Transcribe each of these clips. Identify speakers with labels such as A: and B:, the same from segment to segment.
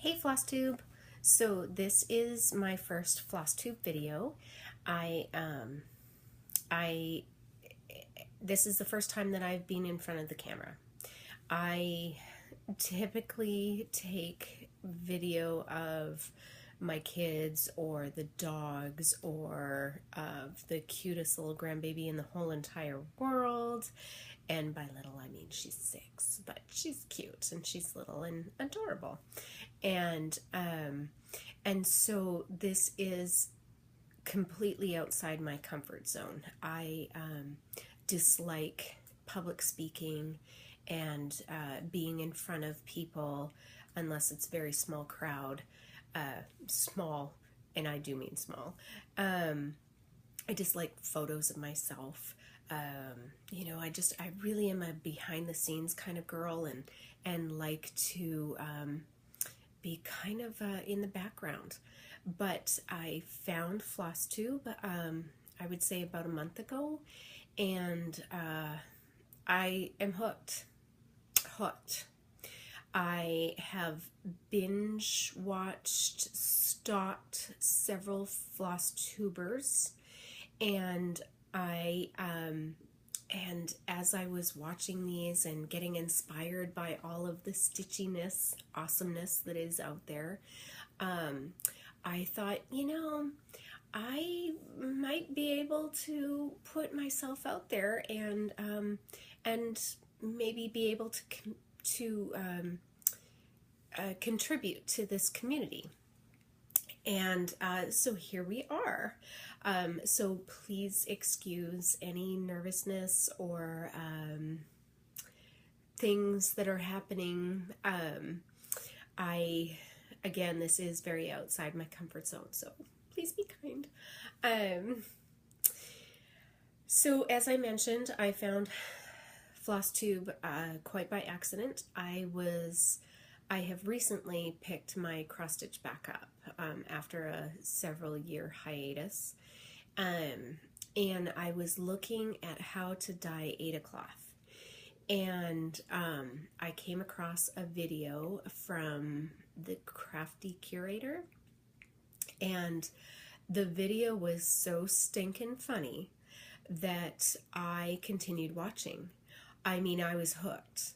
A: Hey Flosstube! So this is my first Flosstube video. I I this is the first time that I've been in front of the camera. I typically take video of my kids or the dogs or of the cutest little grandbaby in the whole entire world. And by little, I mean she's 6, but she's cute and she's little and adorable. And so this is completely outside my comfort zone. I dislike public speaking and being in front of people unless it's a very small crowd. Small, and I do mean small. I dislike photos of myself. I really am a behind the scenes kind of girl and like to be kind of in the background. But I found Flosstube, I would say about a month ago, and I am hooked. I have binge watched, stalked several Flosstubers, and and as I was watching these and getting inspired by all of the stitchiness, awesomeness that is out there, I thought, I might be able to put myself out there and maybe be able to contribute to this community. And so here we are. So please excuse any nervousness or things that are happening. Again, this is very outside my comfort zone, so please be kind. So as I mentioned, I found Flosstube quite by accident. I have recently picked my cross stitch back up after a several year hiatus, and I was looking at how to dye Aida cloth, and I came across a video from the Crafty Curator, and the video was so stinking funny that I continued watching. I mean, I was hooked.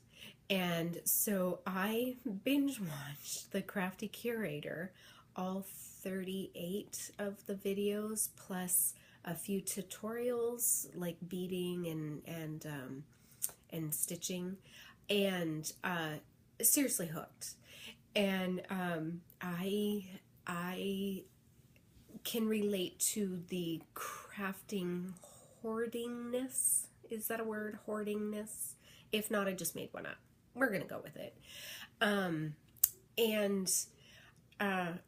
A: And so I binge watched the Crafty Curator, all 38 of the videos, plus a few tutorials like beading and stitching, and seriously hooked. And I can relate to the crafting hoardingness. Is that a word? Hoardingness? If not, I just made one up. We're going to go with it.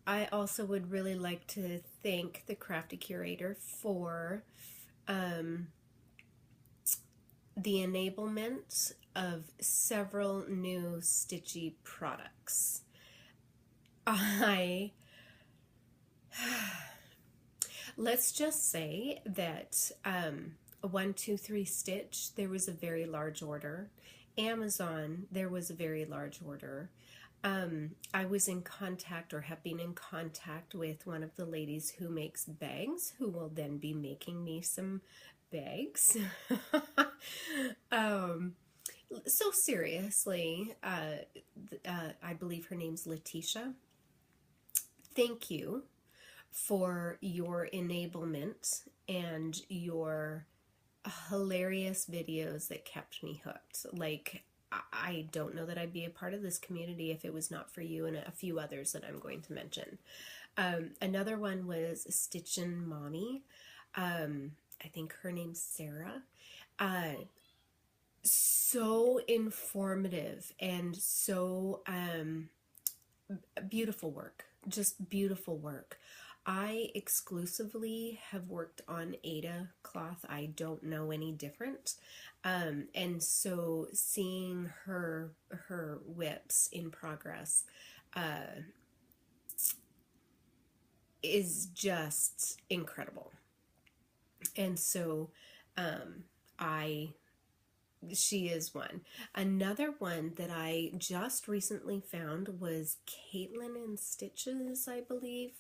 A: I also would really like to thank the Crafty Curator for the enablement of several new stitchy products. Let's just say that 123 Stitch, there was a very large order. Amazon, there was a very large order. I was in contact, or have been in contact, with one of the ladies who makes bags, who will then be making me some bags. So seriously, I believe her name's Letitia. Thank you for your enablement and your hilarious videos that kept me hooked. Like, I don't know that I'd be a part of this community if it was not for you and a few others that I'm going to mention. Another one was Stitchin' Mommy. I think her name's Sarah. So informative and so beautiful work. Just beautiful work. I exclusively have worked on Aida cloth. I don't know any different. And so seeing her whips in progress is just incredible. And so I she is one. Another one that I just recently found was Caitlin and Stitches, I believe.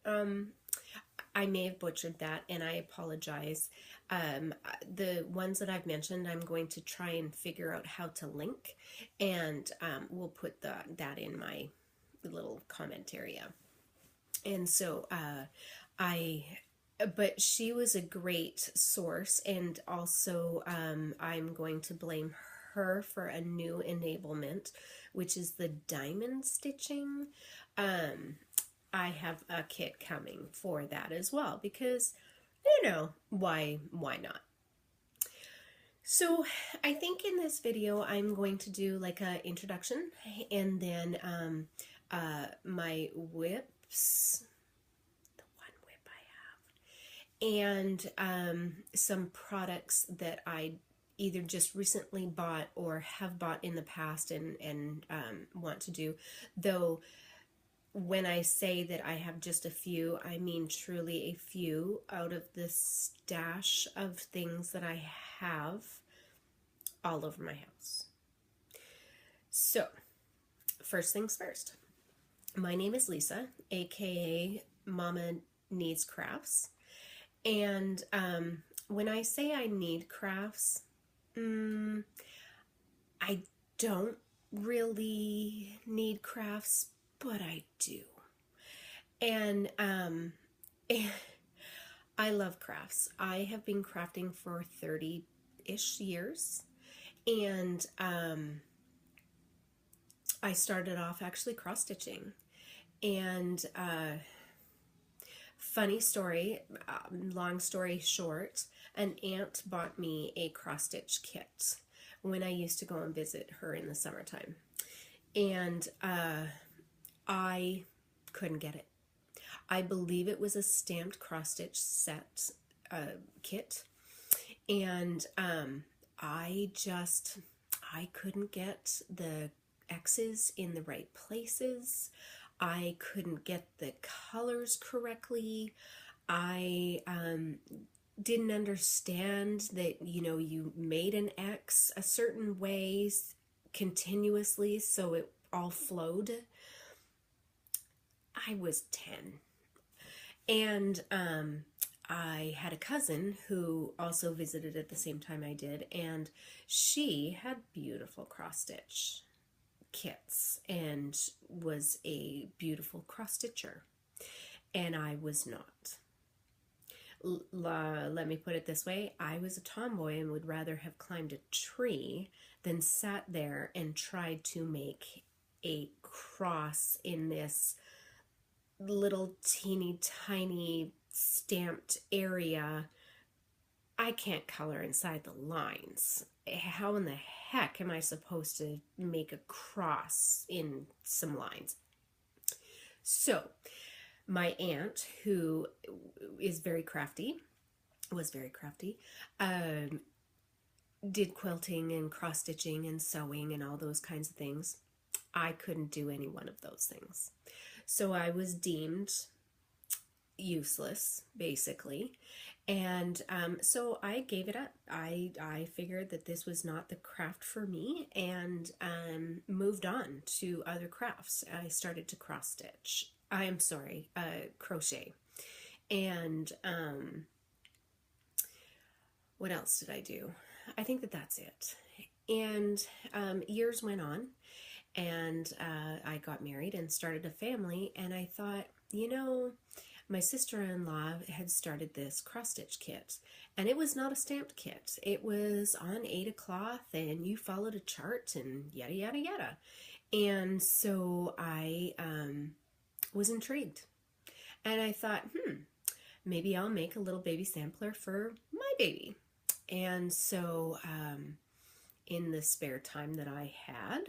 A: I may have butchered that, and I apologize. The ones that I've mentioned, I'm going to try and figure out how to link, and we'll put that in my little comment area. And so but she was a great source, and also I'm going to blame her for a new enablement, which is the diamond stitching. I have a kit coming for that as well, because, you know, why not? So I think in this video I'm going to do like an introduction, and then my whips, the one whip I have, and some products that I either just recently bought or have bought in the past and want to do. Though when I say that I have just a few, I mean truly a few out of the stash of things that I have all over my house. So, first things first. My name is Lisa, aka Mama Needs Crafts. And when I say I need crafts, I don't really need crafts, but I do. And I love crafts. I have been crafting for 30-ish years, and I started off actually cross-stitching. And funny story, long story short, an aunt bought me a cross-stitch kit when I used to go and visit her in the summertime. And I couldn't get it. I believe it was a stamped cross-stitch set kit, and I couldn't get the X's in the right places. I couldn't get the colors correctly. I didn't understand that, you know, you made an X a certain way continuously so it all flowed. I was 10. And I had a cousin who also visited at the same time I did, and she had beautiful cross-stitch kits and was a beautiful cross-stitcher, and I was not. Let me put it this way, I was a tomboy and would rather have climbed a tree than sat there and tried to make a cross in this little teeny tiny stamped area. I can't color inside the lines. How in the heck am I supposed to make a cross in some lines? So my aunt, who is very crafty, was very crafty, did quilting and cross stitching and sewing and all those kinds of things. I couldn't do any one of those things. So I was deemed useless, basically. And so I gave it up. I figured that this was not the craft for me, and moved on to other crafts. I started to cross stitch. Crochet. And what else did I do? I think that that's it. And years went on, and I got married and started a family, and I thought, you know, my sister-in-law had started this cross-stitch kit, and it was not a stamped kit. It was on Ada cloth, and you followed a chart, and yada, yada, yada. And so I was intrigued, and I thought, maybe I'll make a little baby sampler for my baby. And so in the spare time that I had,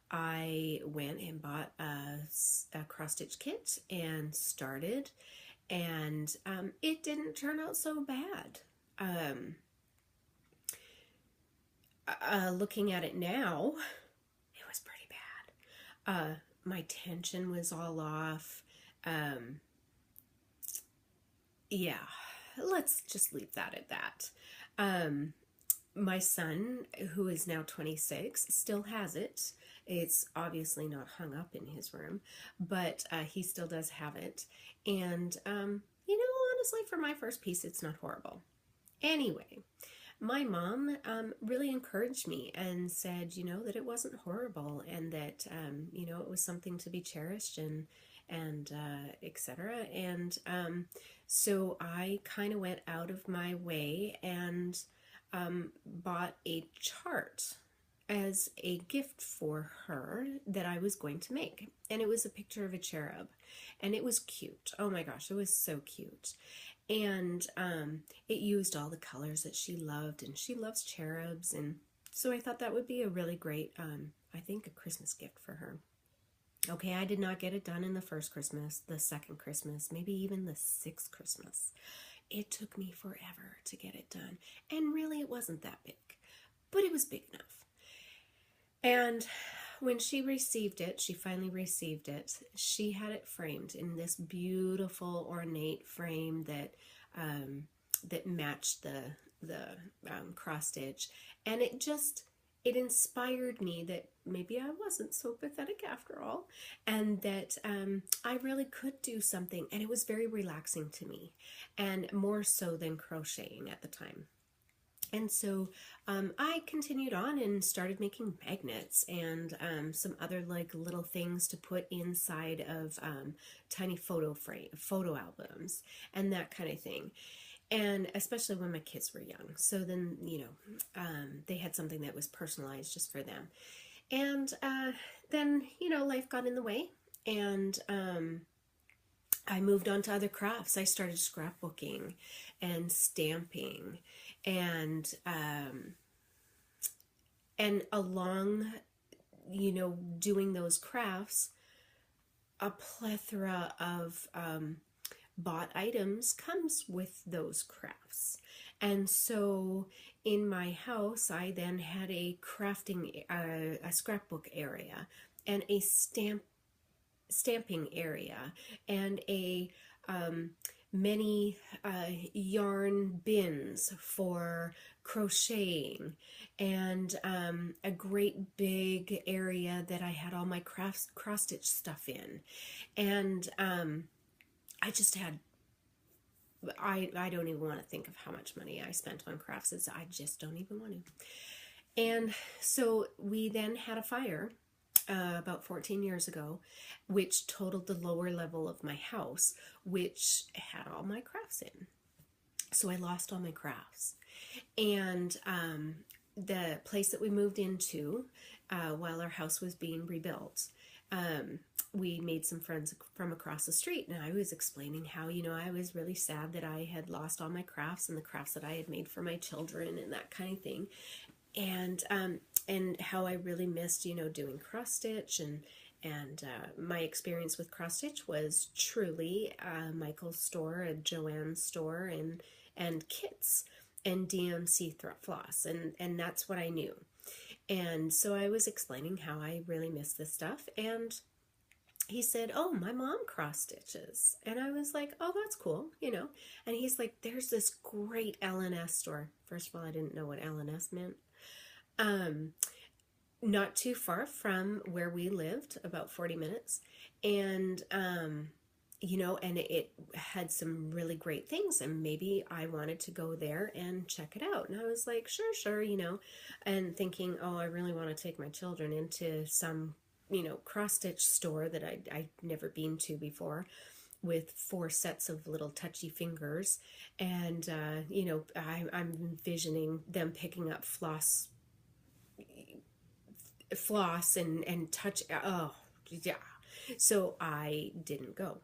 A: I went and bought a cross-stitch kit and started, and it didn't turn out so bad. Looking at it now, it was pretty bad. My tension was all off. Yeah, let's just leave that at that. My son, who is now 26, still has it. It's obviously not hung up in his room, but he still does have it. And, honestly, for my first piece, it's not horrible. Anyway, my mom really encouraged me and said, that it wasn't horrible and that, it was something to be cherished and etc. And so I kind of went out of my way and bought a chart as a gift for her that I was going to make. And it was a picture of a cherub. And it was cute. Oh my gosh, it was so cute. And it used all the colors that she loved, and she loves cherubs. And so I thought that would be a really great, I think, a Christmas gift for her. Okay, I did not get it done in the first Christmas, the second Christmas, maybe even the sixth Christmas. It took me forever to get it done. And really, it wasn't that big, but it was big enough. And when she received it, she finally received it, she had it framed in this beautiful ornate frame that that matched the cross stitch. And it inspired me that maybe I wasn't so pathetic after all, and that I really could do something, and it was very relaxing to me, and more so than crocheting at the time. And so I continued on and started making magnets and some other like little things to put inside of tiny photo albums and that kind of thing. And especially when my kids were young. So then, they had something that was personalized just for them. And then, life got in the way. And I moved on to other crafts. I started scrapbooking and stamping. And along, doing those crafts, a plethora of bought items comes with those crafts. And so in my house, I then had a a scrapbook area and a stamping area and a many yarn bins for crocheting and a great big area that I had all my cross stitch stuff in. And I just had, I don't even want to think of how much money I spent on crafts. I just don't even want to. And so we then had a fire about 14 years ago, which totaled the lower level of my house, which had all my crafts in. So I lost all my crafts. And the place that we moved into while our house was being rebuilt, we made some friends from across the street, and I was explaining how, I was really sad that I had lost all my crafts and the crafts that I had made for my children and that kind of thing. And how I really missed, doing cross stitch, and my experience with cross stitch was truly Michael's store, a Joann's store, and kits and DMC floss, and that's what I knew. And so I was explaining how I really miss this stuff, and he said, "Oh, my mom cross stitches." And I was like, "Oh, that's cool, And he's like, "There's this great L&S store." First of all, I didn't know what L&S meant. Not too far from where we lived, about 40 minutes. And, and it had some really great things, and maybe I wanted to go there and check it out. And I was like, sure, and thinking, oh, I really want to take my children into some, cross-stitch store that I'd never been to before, with 4 sets of little touchy fingers. And, I'm envisioning them picking up floss and touch. Oh, yeah. So I didn't go.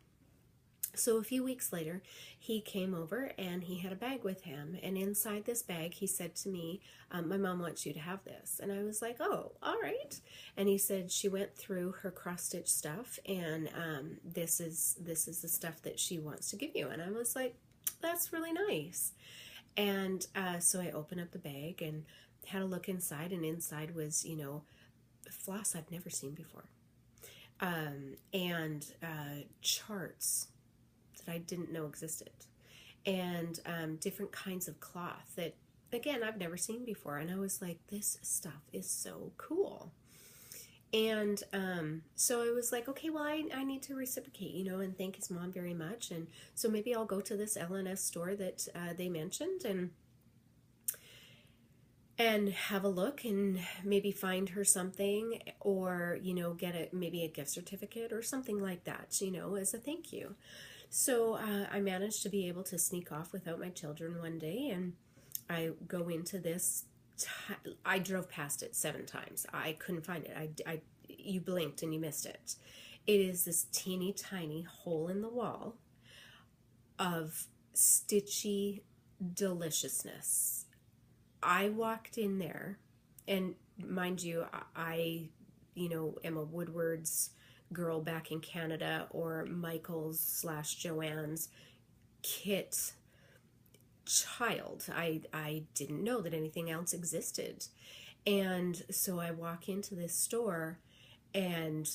A: So a few weeks later, he came over and he had a bag with him. And inside this bag, he said to me, "My mom wants you to have this." And I was like, "Oh, all right." And he said she went through her cross-stitch stuff, and this is the stuff that she wants to give you. And I was like, "That's really nice." And so I opened up the bag and had a look inside, and inside was, floss I've never seen before, and charts that I didn't know existed, and different kinds of cloth that again, I've never seen before. And I was like, this stuff is so cool. And so I was like, okay, well, I need to reciprocate, you know, and thank his mom very much. And so maybe I'll go to this LNS store that they mentioned and have a look and maybe find her something, or, you know, get maybe a gift certificate or something like that, you know, as a thank you. So I managed to be able to sneak off without my children one day, and I go into this. I drove past it 7 times. I couldn't find it. You blinked and you missed it. It is this teeny tiny hole in the wall of stitchy deliciousness. I walked in there, and mind you, I you know, am a Woodward's girl back in Canada, or Michael's / Joanne's kit child. I didn't know that anything else existed. And so I walk into this store, and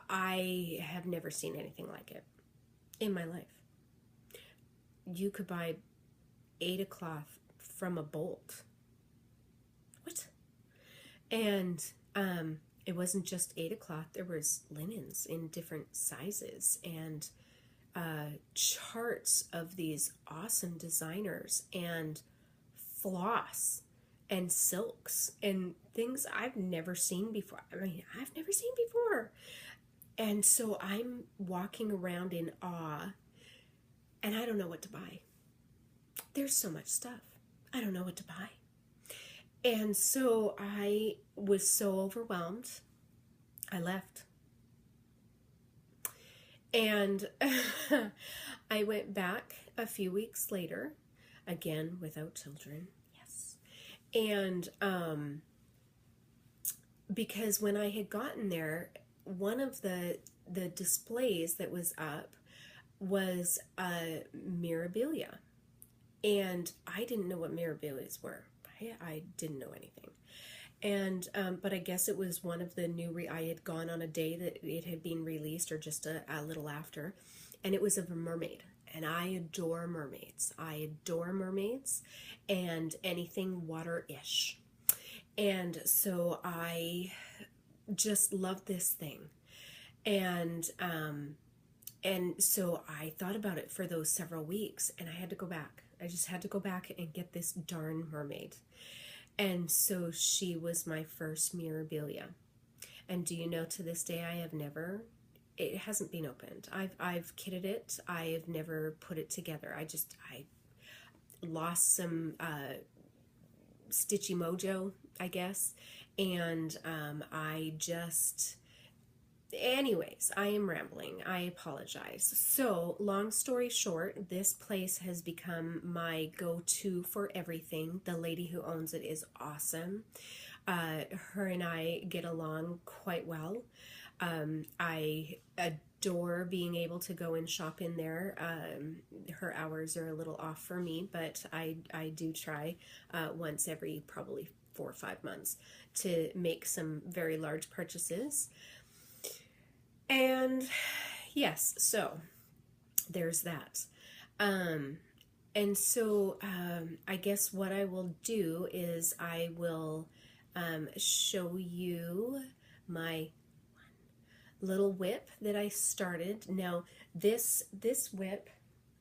A: I have never seen anything like it in my life. You could buy Aida cloth from a bolt. What? And it wasn't just Aida cloth. There was linens in different sizes, and charts of these awesome designers, and floss and silks and things I've never seen before. I mean, I've never seen before. And so I'm walking around in awe, and I don't know what to buy. There's so much stuff. I don't know what to buy. And so I was so overwhelmed, I left. And I went back a few weeks later, again without children, yes. And because when I had gotten there, one of the displays that was up was mirabilia. And I didn't know what mirabilias were. I didn't know anything. And but I guess it was one of the new, I had gone on a day that it had been released, or just a little after, and it was of a mermaid. And I adore mermaids. I adore mermaids and anything water-ish. And so I just love this thing. And so I thought about it for those several weeks, and I had to go back. I just had to go back and get this darn mermaid. And so she was my first mirabilia. And do you know, to this day, it hasn't been opened. I've kitted it. I have never put it together. I lost some stitchy mojo, I guess. And anyways, I am rambling. I apologize. So, long story short, this place has become my go-to for everything. The lady who owns it is awesome. Her and I get along quite well. I adore being able to go and shop in there. Her hours are a little off for me, but I do try once every probably 4 or 5 months to make some very large purchases. And yes, so there's that. And so I guess what I will do is I will show you my little whip that I started. Now this whip,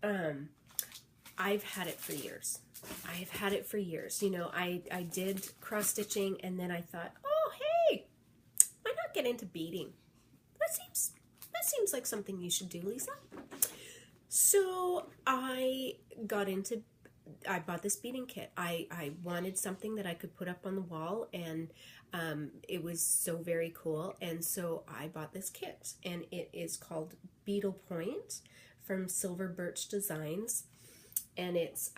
A: I've had it for years. I've had it for years. You know, I did cross stitching, and then I thought, oh hey, why not get into beading? That seems like something you should do, Lisa. So I bought this beading kit. I wanted something that I could put up on the wall, and it was so very cool. And so I bought this kit, and it is called Beetle Point from Silver Birch Designs. And it's,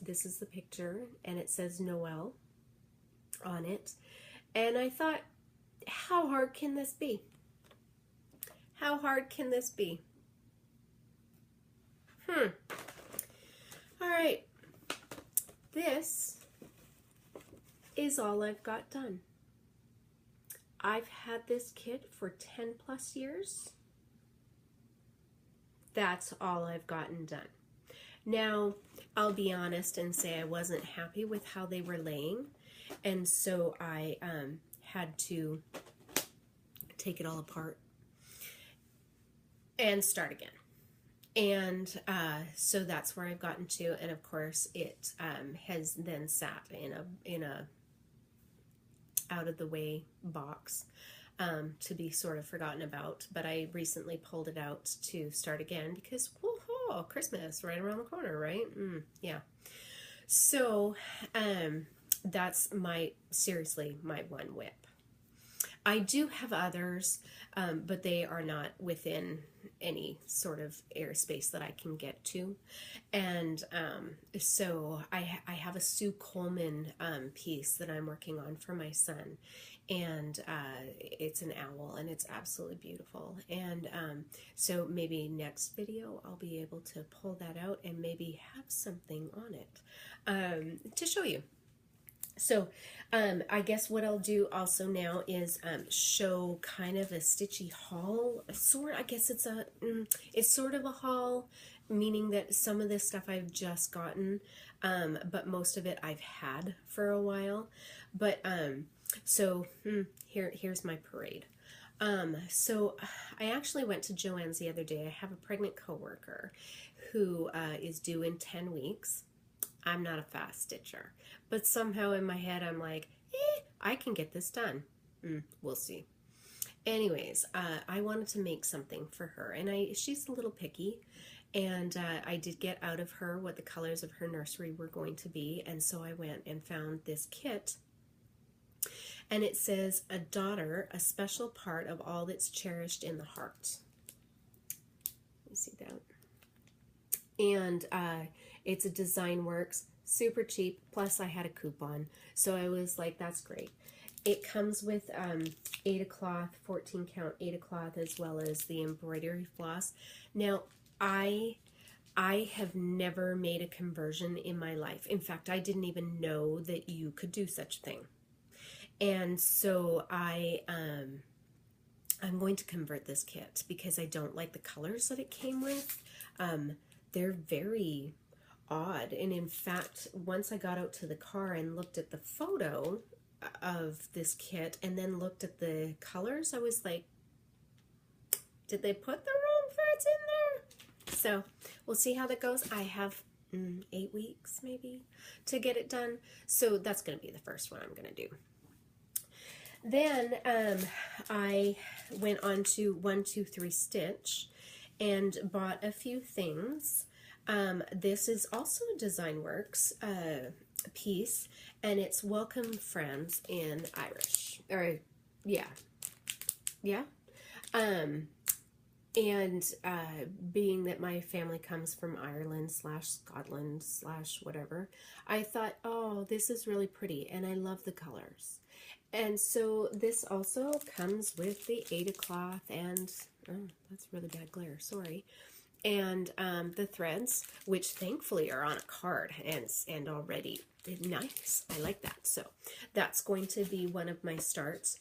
A: this is the picture, and it says Noel on it. And I thought, how hard can this be? How hard can this be? All right. This is all I've got done. I've had this kit for 10 plus years. That's all I've gotten done. Now, I'll be honest and say I wasn't happy with how they were laying, and so I had to take it all apart and start again. And so that's where I've gotten to, and of course it has then sat in a out of the way box to be sort of forgotten about. But I recently pulled it out to start again because woohoo, Christmas right around the corner, right? Yeah. So that's seriously my one whip. I do have others, but they are not within any sort of airspace that I can get to. And so I have a Sue Coleman piece that I'm working on for my son. And it's an owl, and it's absolutely beautiful. And so maybe next video I'll be able to pull that out and maybe have something on it to show you. So I guess what I'll do also now is show kind of a stitchy haul. I guess it's sort of a haul, meaning that some of this stuff I've just gotten, but most of it I've had for a while. But so here's my parade. So I actually went to Joann's the other day. I have a pregnant coworker who is due in 10 weeks. I'm not a fast stitcher, but somehow in my head I'm like, I can get this done. We'll see. Anyways, I wanted to make something for her, and she's a little picky, and I did get out of her what the colors of her nursery were going to be, and so I went and found this kit, and it says, "A daughter, a special part of all that's cherished in the heart." You see that? And it's a Design Works, super cheap, plus I had a coupon, so I was like, that's great. It comes with 8 cloth, 14 count 8 cloth, as well as the embroidery floss. Now, I have never made a conversion in my life. In fact, I didn't even know that you could do such a thing. And so I'm going to convert this kit because I don't like the colors that it came with. They're very odd, and in fact, once I got out to the car and looked at the photo of this kit and then looked at the colors, I was like, did they put the wrong parts in there? So we'll see how that goes. I have 8 weeks maybe to get it done, so that's going to be the first one I'm going to do. Then I went on to 123 Stitch and bought a few things. This is also a Design Works piece, and it's Welcome Friends in Irish. Or, yeah. And being that my family comes from Ireland / Scotland / whatever, I thought, oh, this is really pretty, and I love the colors. And so this also comes with the 8 cloth and, oh, that's really bad glare, sorry. And the threads, which thankfully are on a card and already nice. I like that. So that's going to be one of my starts.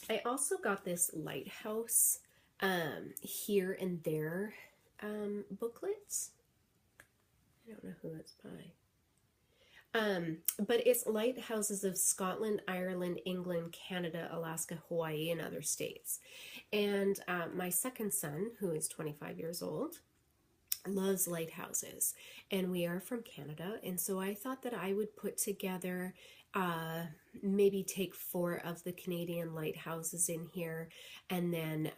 A: I also got this Lighthouse Here and There booklets. I don't know who it's by. But it's lighthouses of Scotland, Ireland, England, Canada, Alaska, Hawaii, and other states. And my second son, who is 25 years old, loves lighthouses, and we are from Canada, and so I thought that I would put together maybe take 4 of the Canadian lighthouses in here, and then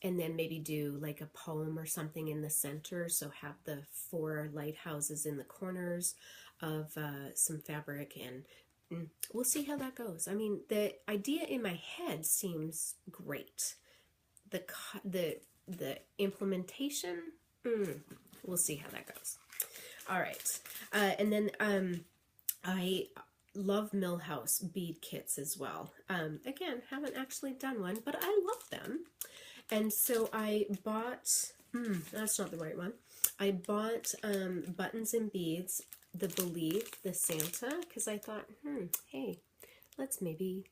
A: maybe do like a poem or something in the center, so have the 4 lighthouses in the corners of some fabric, and we'll see how that goes. I mean, the idea in my head seems great. The implementation, we'll see how that goes. All right, and then I love Millhouse bead kits as well. Again, haven't actually done one, but I love them. And so I bought, that's not the right one. I bought Buttons and Beads, the Believe, the Santa, because I thought, hey, let's maybe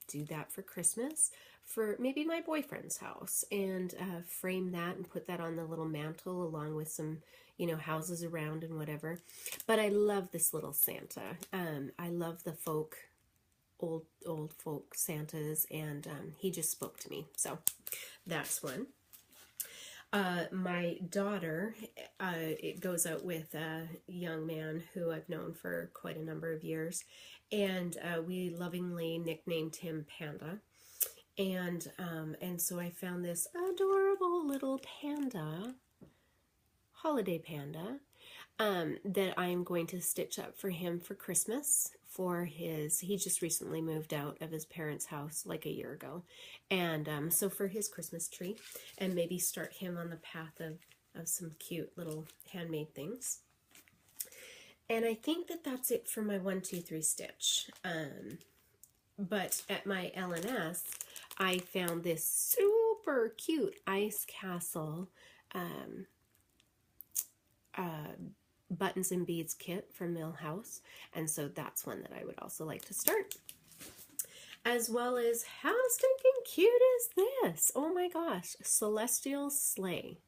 A: do that for Christmas for maybe my boyfriend's house, and frame that and put that on the little mantle along with some, you know, houses around and whatever. But I love this little Santa. I love the old folk Santas, and he just spoke to me. So that's one. My daughter, it goes out with a young man who I've known for quite a number of years, and we lovingly nicknamed him Panda. And so I found this adorable little panda, holiday panda, that I'm going to stitch up for him for Christmas. He just recently moved out of his parents' house like a year ago, and so for his Christmas tree, and maybe start him on the path of some cute little handmade things. And I think that that's it for my 1, 2, 3 stitch. But at my L&S, I found this super cute ice castle buttons and beads kit from Millhouse, and so that's one that I would also like to start. As well as, how stinking cute is this? Oh my gosh, Celestial Sleigh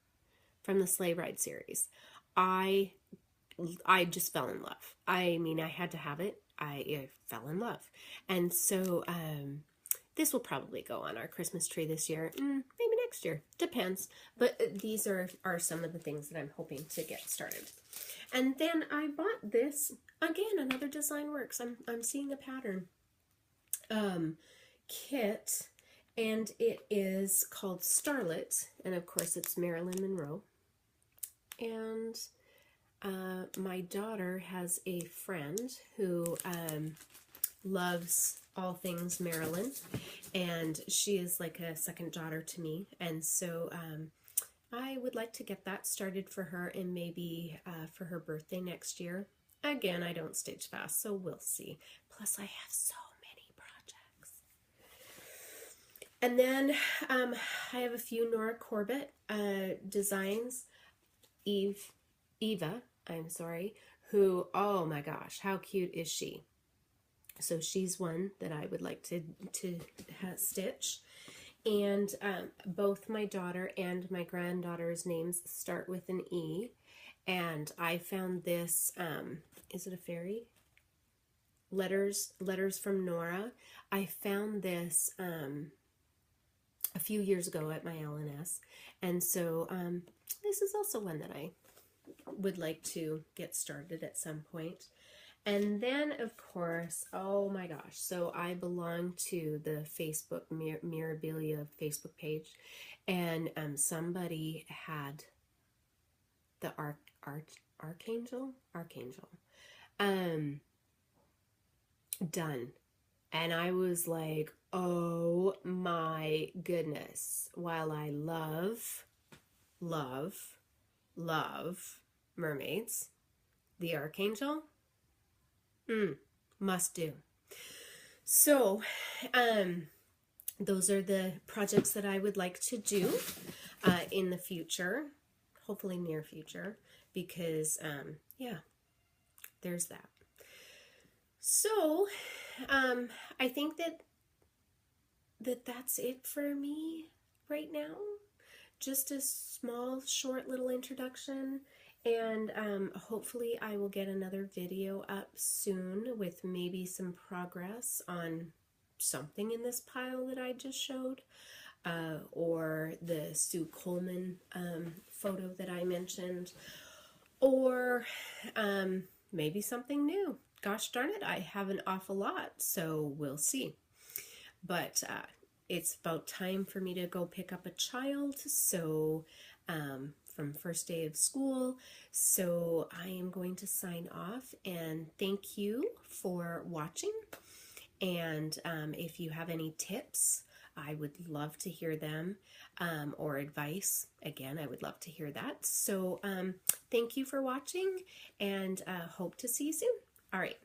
A: from the Sleigh Ride series. I just fell in love. I mean, I had to have it. I fell in love. And so this will probably go on our Christmas tree this year. Maybe next year. Depends. But these are some of the things that I'm hoping to get started. And then I bought this. Again, another Design Works. I'm seeing a pattern. Kit. And it is called Starlet. And of course it's Marilyn Monroe. And my daughter has a friend who loves all things Marilyn, and she is like a second daughter to me, and so I would like to get that started for her, and maybe for her birthday next year. Again, I don't stitch fast, so we'll see. Plus, I have so many projects. And then I have a few Nora Corbett designs. Eva, who, oh my gosh, how cute is she? So she's one that I would like to stitch. And both my daughter and my granddaughter's names start with an E. And I found this, is it a fairy? Letters from Nora. I found this a few years ago at my L&S. And so this is also one that I would like to get started at some point. And then, of course, oh my gosh, so I belong to the Facebook Mirabilia Facebook page, and somebody had the Archangel done, and I was like, oh my goodness. While I love mermaids, the Archangel, must do. So those are the projects that I would like to do in the future, hopefully near future, because yeah, there's that. So I think that's it for me right now. Just a small, short little introduction, and hopefully I will get another video up soon with maybe some progress on something in this pile that I just showed, or the Sue Coleman photo that I mentioned, or maybe something new. Gosh darn it, I have an awful lot, so we'll see. But it's about time for me to go pick up a child, so from first day of school. So I am going to sign off, and thank you for watching. And if you have any tips, I would love to hear them, or advice. Again, I would love to hear that. So thank you for watching, and hope to see you soon. All right.